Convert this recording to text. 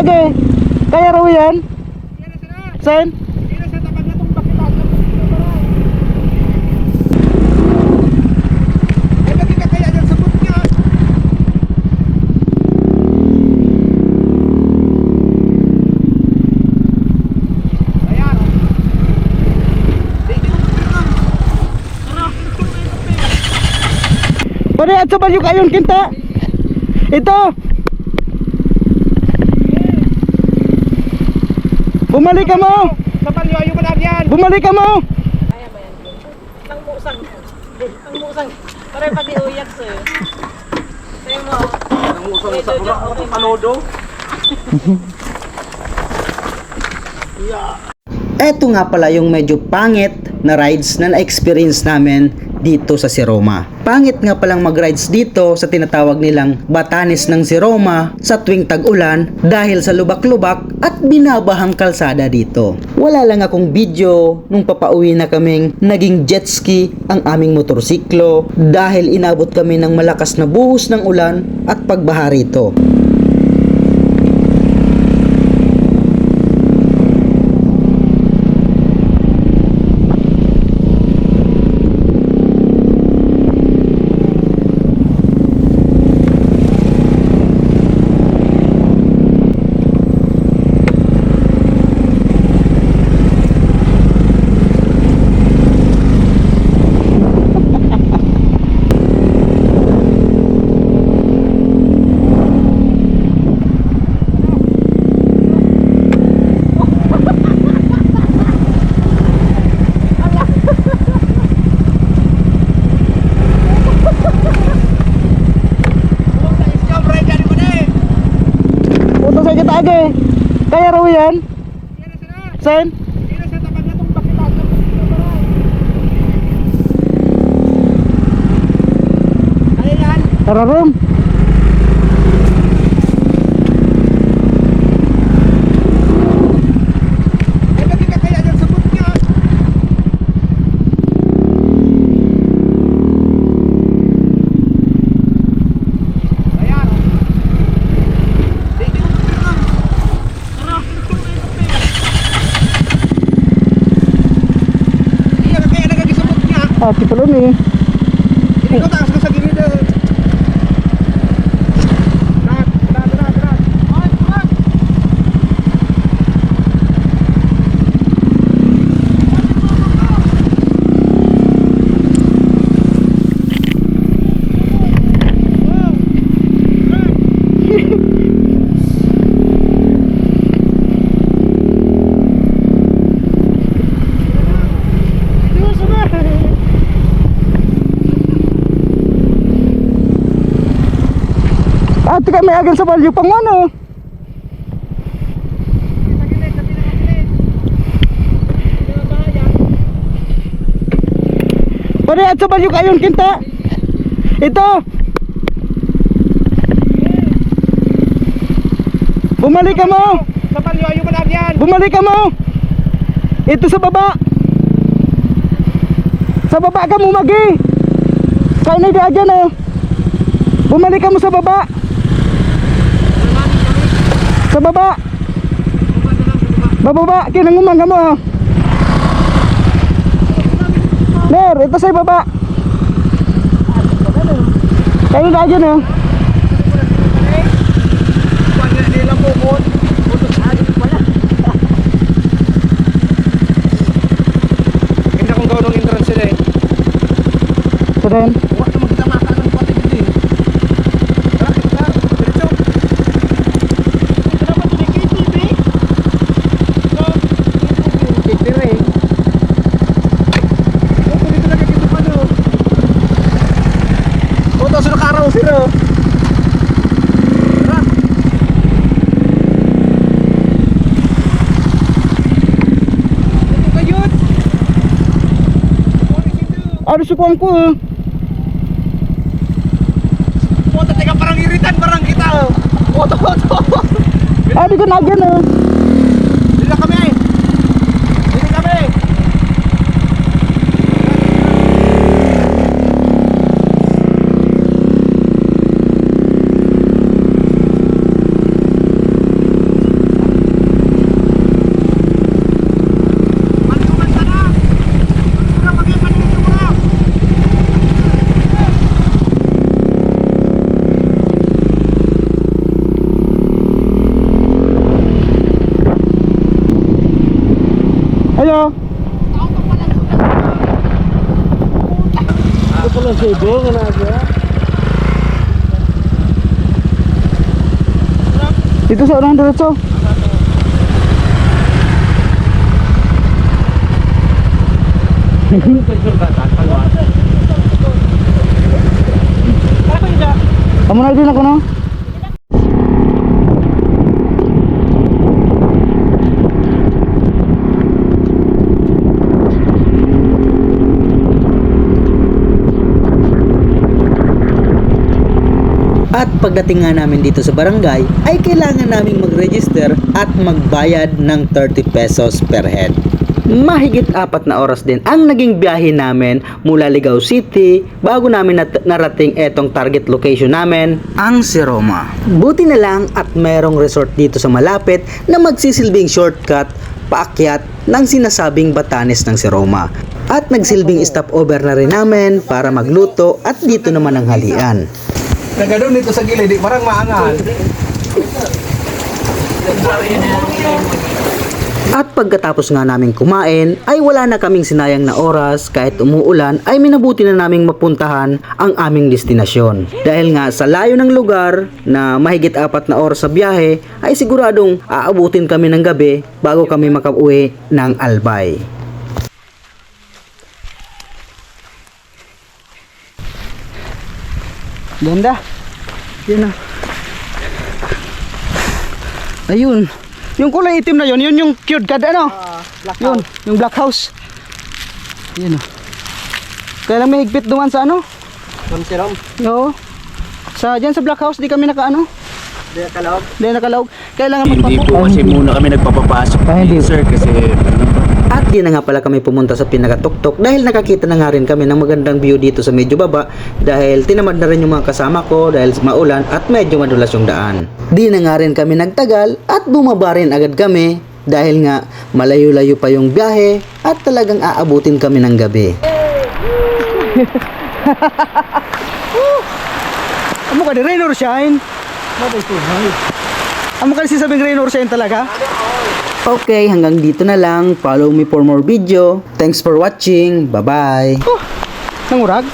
age. Kaya raw yan? Saan? Pare at sa balyo kayon kinta. Ito. Bumalik ka mo. Sa balyo ayo man yan. Bumalik ka mo. Kaya ba yan? Ang musang. Ang musang. Pare pati uyag sir. Sayo mo. Ang musang sa panodo. Eto nga pala yung medyo pangit na rides na na-experience namin dito sa Siroma. Pangit nga palang mag-rides dito sa tinatawag nilang Batanes ng Siroma sa tuwing tag-ulan dahil sa lubak-lubak at binabahang kalsada dito. Wala lang akong video nung papauwi na kaming naging jet ski ang aming motorsiklo dahil inabot kami ng malakas na buhos ng ulan at pagbaha rito. Age. Kaya raw yan? Saan? Tara ron. Ati pala ni. Ini kau tak sa gini deh. Berat. Ati ka may agil sa balyo pang ano? Pare at sa balyo kayon kinta. Ito. Bumalik ka mo. Sa balyo ayo man yan. Bumalik ka mo. Ito sa baba. Sa baba ka mo magi. Kaya na di agyan oh. Bumalik ka mo sa baba. Sa baba. Bababa, kinanguman ka mo. Ner, ito sa baba. Kayo na dyan oh. Hindi akong gawin ng entrance sila eh. Ito din. Huwag na magkita maka ng pote dito eh. Diretso. Sino? Tara. Ito kayo. Ano sukuan ko eh. Foto teka parang iritan parang kita. Foto. Di ko na dyan eh. Dila kami. Dili kami. Kalau sibuk kan aja. Dito sa unang diretso. Kamu na din ako no? At pagdating nga namin dito sa barangay, ay kailangan namin mag-register at magbayad ng 30 pesos per head. Mahigit 4 na oras din ang naging biyahe namin mula Ligao City bago namin narating etong target location namin, ang Siroma. Buti na lang at merong resort dito sa malapit na magsisilbing shortcut paakyat ng sinasabing Batanes ng Siroma. At nagsilbing stopover na rin namin para magluto at dito naman ang halian. Nagadon dito sa gilid, di parang maangal. At pagkatapos nga naming kumain ay wala na kaming sinayang na oras kahit umuulan ay minabuti na naming mapuntahan ang aming destinasyon. Dahil nga sa layo ng lugar na mahigit 4 na oras sa biyahe ay siguradong aabutin kami ng gabi bago kami makauwi ng Albay. Ganda. Yun na. Ayun. Yung kulay itim na yun yung cute cad ano? Yun, yung black house. Yun o. Kaya lang may higpit duman sa ano? Sirom. Oo. Dyan sa black house di kami nakaano? Di nakalaog. Di nakalaog. Kailangan Hindi po kasi muna kami nagpapapasok. hindi. Sir, kasi At di na nga pala kami pumunta sa pinakatuktok dahil nakakita na nga rin kami ng magandang view dito sa medyo baba dahil tinamad na rin yung mga kasama ko dahil maulan at medyo madulas yung daan. Di na nga rin kami nagtagal at bumaba rin agad kami dahil nga malayo-layo pa yung biyahe at talagang aabutin kami ng gabi. Amo ka di rain or shine? Amo ka di sabing rain or shine talaga? Okay, hanggang dito na lang. Follow me for more video. Thanks for watching. Bye-bye. Nangurag?